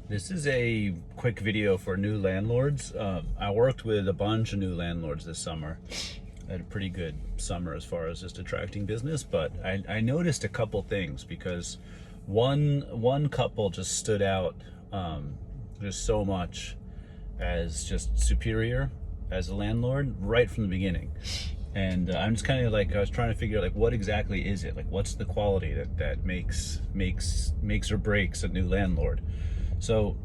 This is a quick video for new landlords. I worked with a bunch of new landlords this summer. I had a pretty good summer as far as just attracting business, but I noticed a couple things because one couple just stood out just so much as just superior as a landlord right from the beginning. And I'm just kind of like, I was trying to figure out like what exactly is it? Like what's the quality that makes or breaks a new landlord? So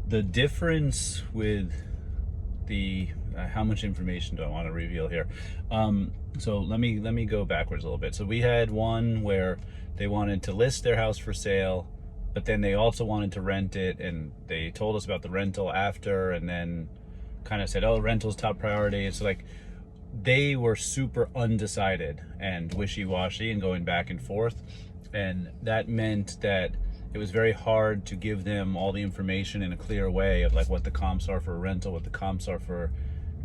the difference with the how much information do I want to reveal here? So let me go backwards a little bit. So we had one where they wanted to list their house for sale, but then they also wanted to rent it, and they told us about the rental after, and then kind of said, oh, rental's top priority. It's like they were super undecided and wishy-washy and going back and forth, and that meant that it was very hard to give them all the information in a clear way of like what the comps are for a rental, what the comps are for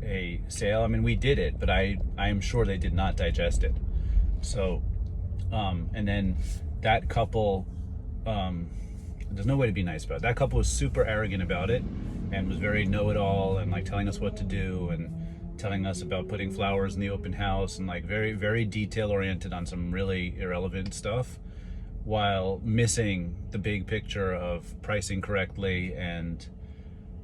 a sale. I mean, we did it, but I am sure they did not digest it. So, and then that couple, there's no way to be nice about it. That couple was super arrogant about it and was very know-it-all and like telling us what to do and telling us about putting flowers in the open house and like very, very detail-oriented on some really irrelevant stuff, while missing the big picture of pricing correctly and,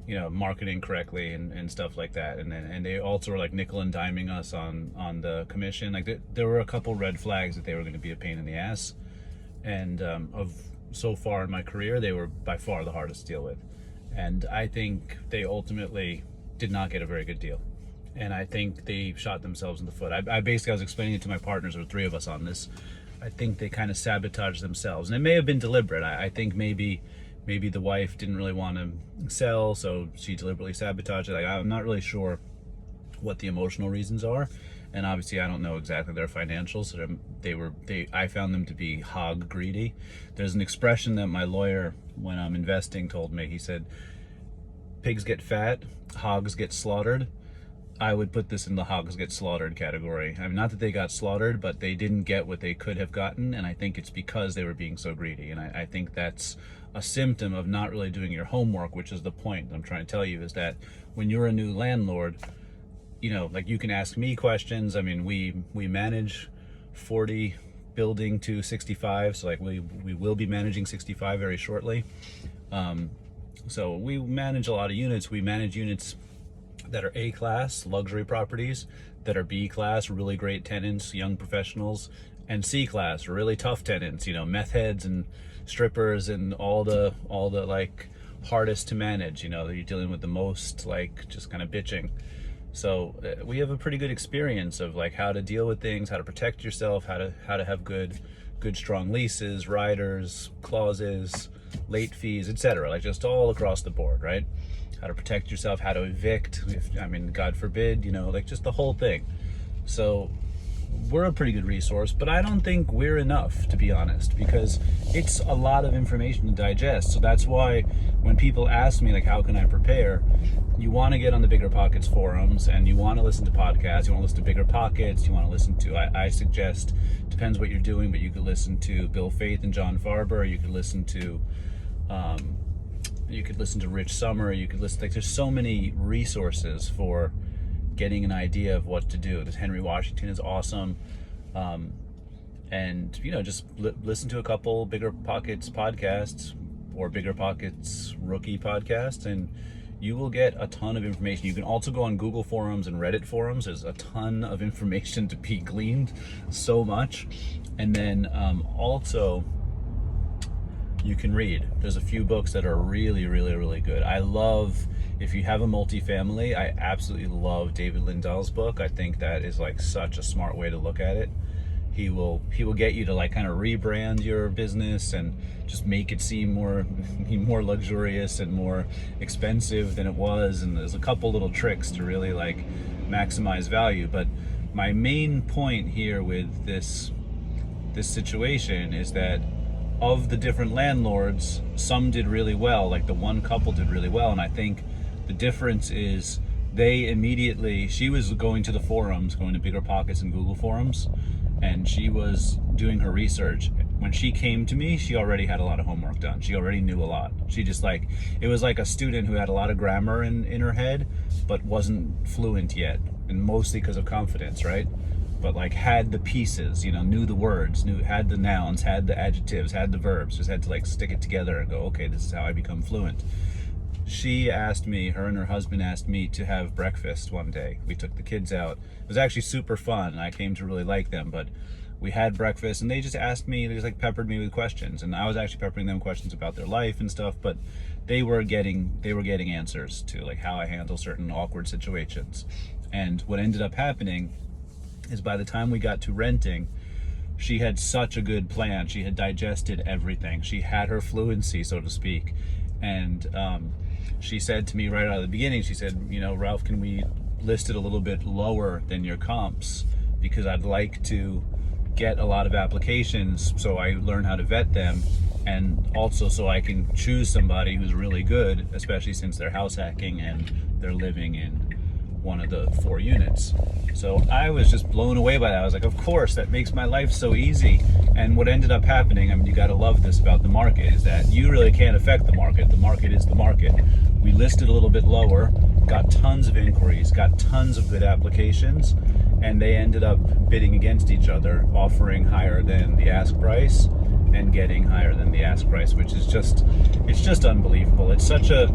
you know, marketing correctly and stuff like that. And they also were like nickel and diming us on the commission. Like there were a couple red flags that they were going to be a pain in the ass. And of so far in my career, they were by far the hardest to deal with. And I think they ultimately did not get a very good deal. And I think they shot themselves in the foot. I basically, I was explaining it to my partners, there were three of us on this. I think they kind of sabotaged themselves, and it may have been deliberate. I think maybe the wife didn't really want to sell, so she deliberately sabotaged it. Like, I'm not really sure what the emotional reasons are, and obviously I don't know exactly their financials. So I found them to be hog greedy. There's an expression that my lawyer, when I'm investing, told me. He said, "Pigs get fat, hogs get slaughtered." I would put this in the hogs get slaughtered category. I mean, not that they got slaughtered, but they didn't get what they could have gotten, and I think it's because they were being so greedy. And I think that's a symptom of not really doing your homework, which is the point I'm trying to tell you, is that when you're a new landlord, you know, like you can ask me questions. I mean, we manage 40 building to 65, so like we will be managing 65 very shortly. So we manage a lot of units. We manage units that are A-class luxury properties, that are B-class really great tenants, young professionals, and C-class really tough tenants, you know, meth heads and strippers and all the like hardest to manage, you know, that you're dealing with the most like just kind of bitching. So we have a pretty good experience of like how to deal with things, how to protect yourself, how to have good strong leases, riders, clauses, late fees, etc. Like just all across the board, right? How to protect yourself, how to evict, I mean, God forbid, you know, like just the whole thing. So we're a pretty good resource, but I don't think we're enough, to be honest, because it's a lot of information to digest. So that's why when people ask me, like, how can I prepare? You want to get on the BRRRR forums, and you want to listen to podcasts. You want to listen to Bigger Pockets. You want to listen to, I suggest, depends what you're doing, but you could listen to Bill Faith and John Farber. You could listen to, Rich Summer. You could listen, like, there's so many resources for getting an idea of what to do. This Henry Washington is awesome. And, you know, just listen to a couple BRRRR podcasts or BRRRR rookie podcasts, and you will get a ton of information. You can also go on Google forums and Reddit forums. There's a ton of information to be gleaned, so much. And then also, you can read. There's a few books that are really, really, really good. I love, if you have a multifamily, I absolutely love David Lindahl's book. I think that is like such a smart way to look at it. He will get you to like kind of rebrand your business and just make it seem more luxurious and more expensive than it was. And there's a couple little tricks to really like maximize value. But my main point here with this situation is that of the different landlords, some did really well, like the one couple did really well. And I think the difference is she was going to the forums, going to BRRRR and Google forums, and she was doing her research. when she came to me, she already had a lot of homework done. She already knew a lot. She just like, it was like a student who had a lot of grammar in her head, but wasn't fluent yet, and mostly because of confidence, right? But like had the pieces, you know, knew the words, had the nouns, had the adjectives, had the verbs, just had to like stick it together and go, okay, this is how I become fluent. She asked me, her and her husband asked me to have breakfast one day. We took the kids out. It was actually super fun. I came to really like them, but we had breakfast and they just asked me, they just like peppered me with questions. And I was actually peppering them questions about their life and stuff, but they were getting answers to like how I handle certain awkward situations. And what ended up happening is by the time we got to renting, she had such a good plan. She had digested everything. She had her fluency, so to speak. And she said to me right out of the beginning, she said, you know, Ralph, can we list it a little bit lower than your comps? Because I'd like to get a lot of applications so I learn how to vet them, and also so I can choose somebody who's really good, especially since they're house hacking and they're living in one of the 4 units. So I was just blown away by that. I was like, of course, that makes my life so easy. And what ended up happening, I mean, you gotta love this about the market, is that you really can't affect the market. The market is the market. We listed a little bit lower, got tons of inquiries, got tons of good applications, and they ended up bidding against each other, offering higher than the ask price and getting higher than the ask price, which is just, it's just unbelievable. It's such a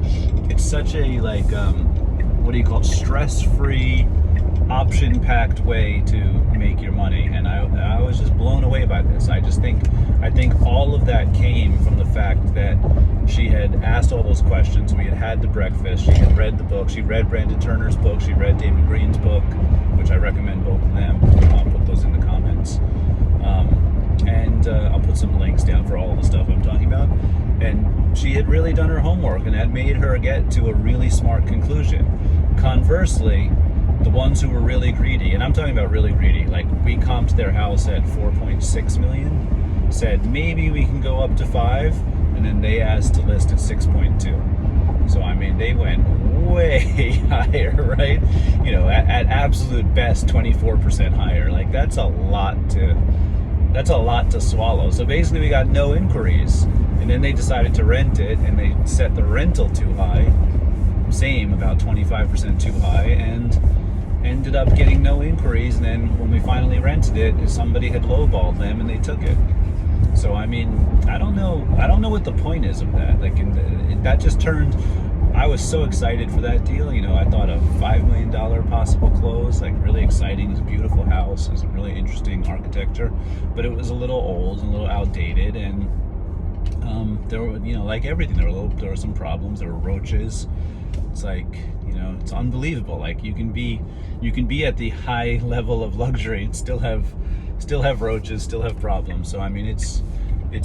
like, what do you call it, stress-free, option-packed way to make your money. And I was just blown away by this. I think all of that came from the fact that she had asked all those questions. We had the breakfast. She had read the book. She read Brandon Turner's book. She read David Greene's book, which I recommend both of them. I'll put those in the comments. And I'll put some links down for all of the stuff I'm talking about. And she had really done her homework, and that made her get to a really smart conclusion. Conversely, the ones who were really greedy, and I'm talking about really greedy, like we comped their house at 4.6 million, said maybe we can go up to 5, and then they asked to list at 6.2. So I mean, they went way higher, right? You know, at absolute best 24% higher. Like that's a lot to swallow. So basically we got no inquiries, and then they decided to rent it, and they set the rental too high, same, about 25% too high, and ended up getting no inquiries. And then when we finally rented it, somebody had lowballed them and they took it. So I mean, I don't know what the point is of that. Like that just turned, I was so excited for that deal. You know, I thought a $5 million possible close, like really exciting. It was a beautiful house. It was a really interesting architecture, but it was a little old and a little outdated. And there were, you know, like everything, there were some problems. There were roaches. It's like, you know, it's unbelievable. Like you can be at the high level of luxury and still have roaches, still have problems. So I mean, it's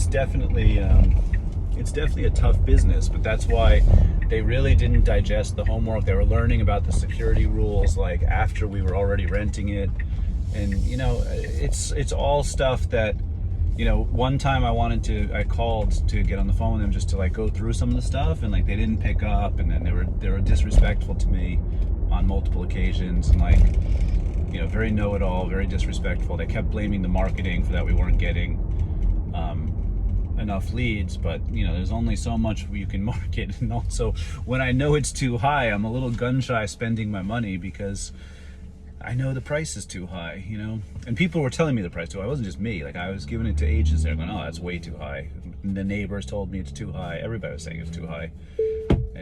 definitely a tough business, but that's why they really didn't digest the homework. They were learning about the security rules like after we were already renting it. And you know, it's all stuff that, you know, one time I called to get on the phone with them just to like go through some of the stuff, and like they didn't pick up, and then they were disrespectful to me on multiple occasions, and like, you know, very know-it-all, very disrespectful. They kept blaming the marketing for that we weren't getting enough leads, but you know, there's only so much you can market. And also, when I know it's too high, I'm a little gun shy spending my money because I know the price is too high, you know? And people were telling me the price too high. It wasn't just me. Like I was giving it to agents there going, oh, that's way too high. And the neighbors told me it's too high. Everybody was saying it's too high.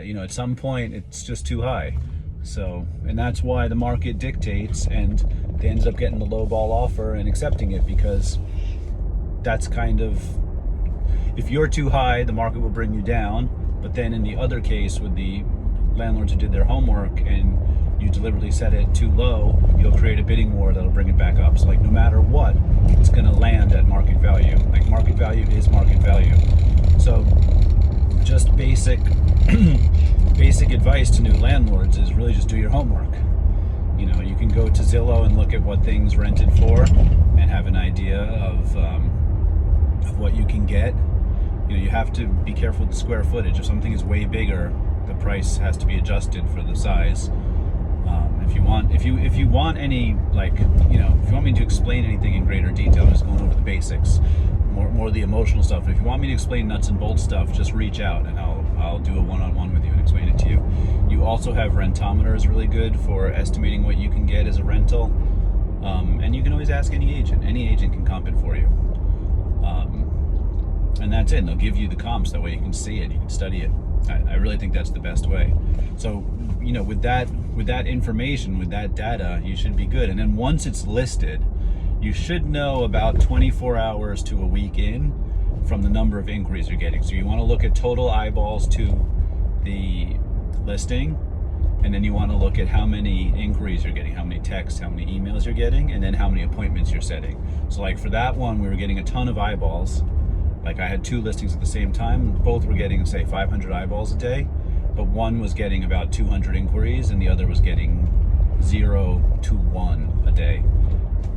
You know, at some point it's just too high. So, and that's why the market dictates, and they ended up getting the lowball offer and accepting it, because that's kind of, if you're too high, the market will bring you down. But then in the other case, with the landlords who did their homework and you deliberately set it too low, you'll create a bidding war that'll bring it back up. So like no matter what, it's gonna land at market value. Like market value is market value. So just basic advice to new landlords is really just do your homework. You know, you can go to Zillow and look at what things rented for and have an idea of what you can get. You know, you have to be careful with the square footage. If something is way bigger, the price has to be adjusted for the size. If you want any, like, you know, if you want me to explain anything in greater detail, I'm just going over the basics. more of the emotional stuff. If you want me to explain nuts and bolts stuff, just reach out and I'll do a one-on-one with you and explain it to you. You also have Rentometer is really good for estimating what you can get as a rental, and you can always ask any agent. Any agent can comp it for you, and that's it. And they'll give you the comps, that way you can see it, you can study it. I really think that's the best way. So, you know, with that information, with that data, you should be good. And then once it's listed, you should know about 24 hours to a week in from the number of inquiries you're getting. So you want to look at total eyeballs to the listing, and then you want to look at how many inquiries you're getting, how many texts, how many emails you're getting, and then how many appointments you're setting. So like for that one, we were getting a ton of eyeballs. Like I had 2 listings at the same time. Both were getting, say, 500 eyeballs a day, but one was getting about 200 inquiries and the other was getting 0 to 1 a day.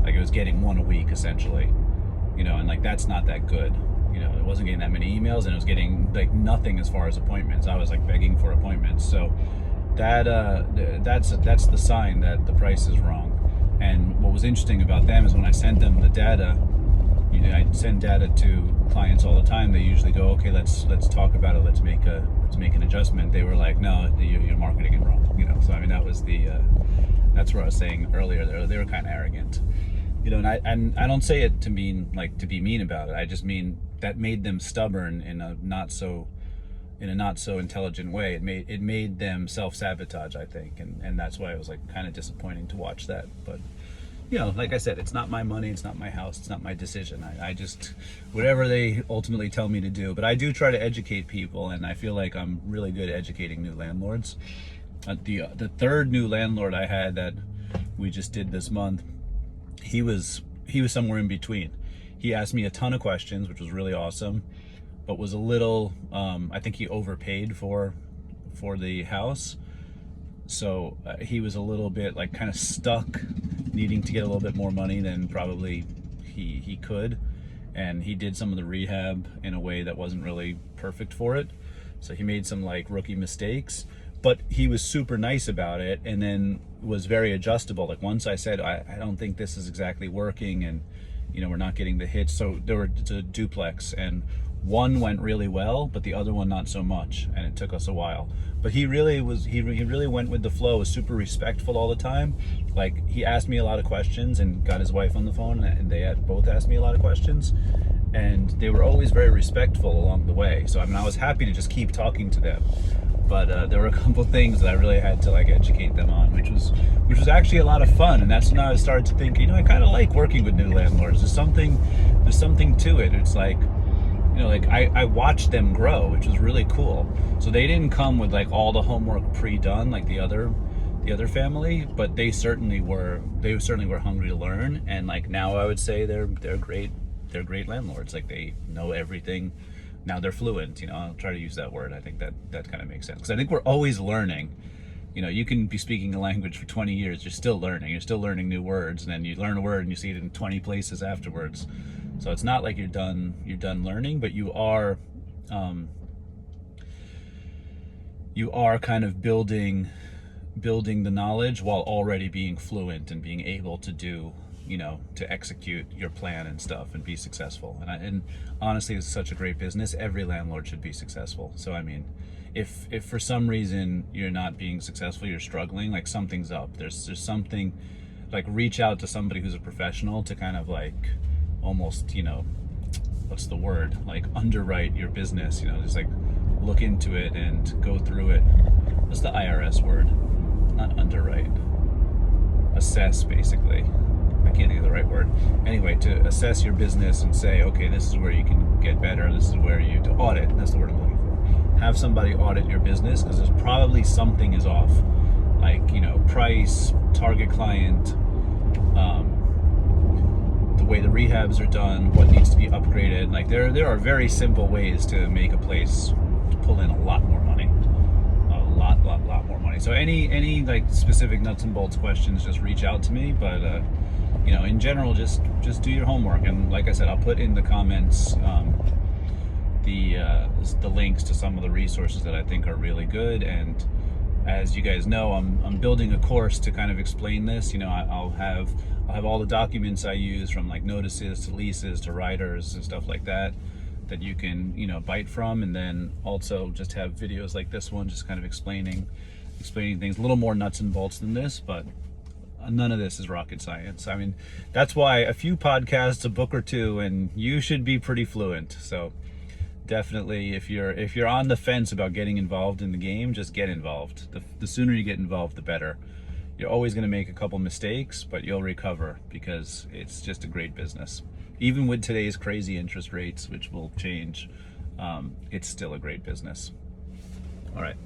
Like it was getting 1 a week essentially, you know, and like that's not that good. You know, it wasn't getting that many emails and it was getting like nothing as far as appointments. I was like begging for appointments. So that's the sign that the price is wrong. And what was interesting about them is when I sent them the data, you know, I send data to clients all the time. They usually go, okay, let's talk about it. Let's make an adjustment. They were like, no, you're marketing it wrong. You know, so I mean that was that's what I was saying earlier. They were kind of arrogant, you know. And I don't say it to mean like to be mean about it. I just mean that made them stubborn in a not so intelligent way. It made them self-sabotage, I think, and that's why it was like kind of disappointing to watch that. But you know, like I said, it's not my money, it's not my house, it's not my decision. I just, whatever they ultimately tell me to do. But I do try to educate people, and I feel like I'm really good at educating new landlords. The third new landlord I had that we just did this month, he was somewhere in between. He asked me a ton of questions, which was really awesome, but was a little, I think he overpaid for the house. So he was a little bit like kind of stuck, needing to get a little bit more money than probably he could. And he did some of the rehab in a way that wasn't really perfect for it. So he made some like rookie mistakes, but he was super nice about it, and then was very adjustable. Like once I said, I don't think this is exactly working, and you know, we're not getting the hits. So it's a duplex, and one went really well, but the other one not so much, and it took us a while. But he really went with the flow, was super respectful all the time. Like he asked me a lot of questions and got his wife on the phone, and they had both asked me a lot of questions, and they were always very respectful along the way. So I mean, I was happy to just keep talking to them. But there were a couple things that I really had to like educate them on, which was actually a lot of fun. And that's when I started to think, you know, I kind of like working with new landlords. There's something to it. It's like, you know, like I watched them grow, which was really cool. So they didn't come with like all the homework pre-done like the other family, but they certainly were hungry to learn. And like now I would say they're great landlords. Like they know everything. Now they're fluent, you know. I'll try to use that word. I think that kind of makes sense, because I think we're always learning. You know, you can be speaking a language for 20 years, you're still learning. You're still learning new words, and then you learn a word and you see it in 20 places afterwards. So it's not like you're done learning, but you are kind of building the knowledge while already being fluent and being able to do, you know, to execute your plan and stuff and be successful. And honestly, it's such a great business. Every landlord should be successful. So I mean, if for some reason you're not being successful, you're struggling, like something's up. There's something, like reach out to somebody who's a professional to kind of like almost, you know, what's the word, like underwrite your business, you know, just like look into it and go through it. What's the IRS word? Not underwrite, assess, basically. I can't think of the right word. Anyway, to assess your business and say, okay, this is where you can get better. This is where to audit. That's the word I'm looking for. Have somebody audit your business, because there's probably something is off. Like, you know, price, target client, the way the rehabs are done, what needs to be upgraded. Like there are very simple ways to make a place to pull in a lot more money. A lot more money. So any like specific nuts and bolts questions, just reach out to me. But you know, in general, just do your homework. And like I said, I'll put in the comments the links to some of the resources that I think are really good. And as you guys know, I'm building a course to kind of explain this. You know, I'll have all the documents I use, from like notices to leases to riders and stuff like that, that you can, you know, bite from, and then also just have videos like this one, just kind of explaining things a little more nuts and bolts than this, but none of this is rocket science. I mean, that's why a few podcasts, a book or two, and you should be pretty fluent. So definitely, if you're on the fence about getting involved in the game, just get involved. The sooner you get involved, the better. You're always going to make a couple mistakes, but you'll recover, because it's just a great business. Even with today's crazy interest rates, which will change, it's still a great business. All right.